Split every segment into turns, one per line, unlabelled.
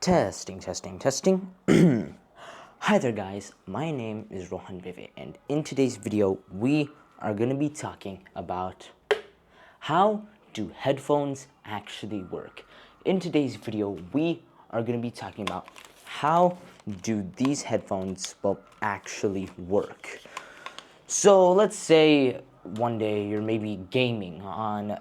Testing, testing, testing. Hi there guys, my name is Rohan Beve, and in today's video we are going to be talking about how do headphones actually work. In today's video we are going to be talking about how do these headphones actually work. So let's say one day you're maybe gaming on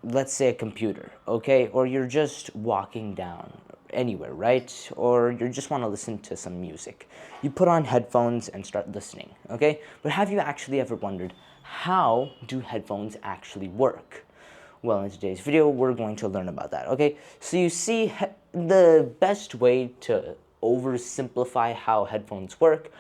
let's say a computer, okay, or you're just walking down anywhere, right? Or you just want to listen to some music. You put on headphones and start listening, okay? But have you actually ever wondered, how do headphones actually work? Well, in today's video, we're going to learn about that, okay? So you see, the best way to oversimplify how headphones work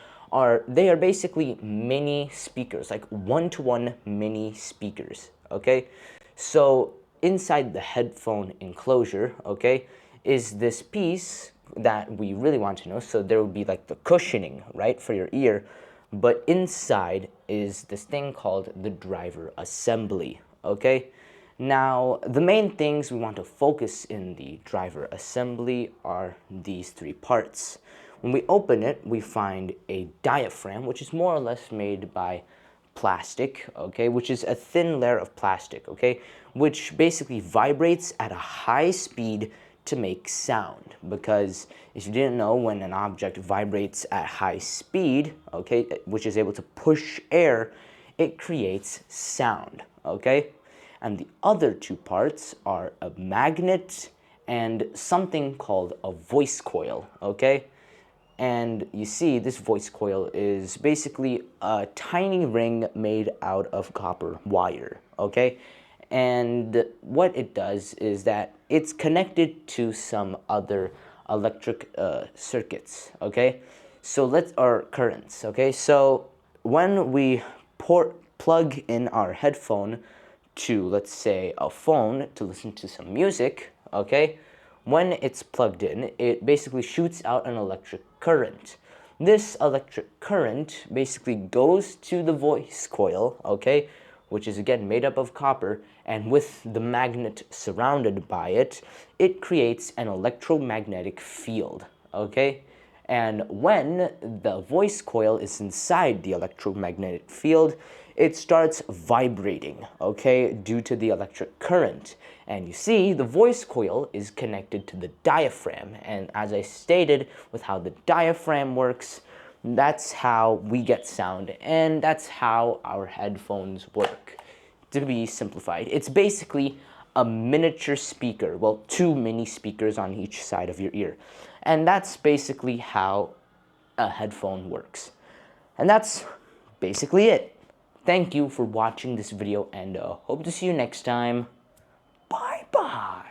they are basically mini speakers, like one-to-one mini speakers, okay? So inside the headphone enclosure, okay, is this piece that we really want to know. So there would be like the cushioning, right, for your ear, but inside is this thing called the driver assembly, okay? Now, the main things we want to focus in the driver assembly are these three parts. When we open it, we find a diaphragm, which is more or less made by plastic, okay, which is a thin layer of plastic, okay, which basically vibrates at a high speed to make sound. Because if you didn't know, when an object vibrates at high speed, okay, which is able to push air, it creates sound, okay? And the other two parts are a magnet and something called a voice coil, okay? And you see, this voice coil is basically a tiny ring made out of copper wire, okay? And what it does is that it's connected to some other electric circuits, okay? So or currents, okay? So when we plug in our headphone to, let's say, a phone to listen to some music, okay? When it's plugged in, it basically shoots out an electric current. This electric current basically goes to the voice coil, okay, which is again made up of copper, and with the magnet surrounded by it, it creates an electromagnetic field, okay? And when the voice coil is inside the electromagnetic field, it starts vibrating, okay, due to the electric current. And you see, the voice coil is connected to the diaphragm. And as I stated, with how the diaphragm works, that's how we get sound, and that's how our headphones work. To be simplified, it's basically a miniature speaker, well, two mini speakers on each side of your ear. And that's basically how a headphone works. And that's basically it. Thank you for watching this video, and hope to see you next time. Bye-bye.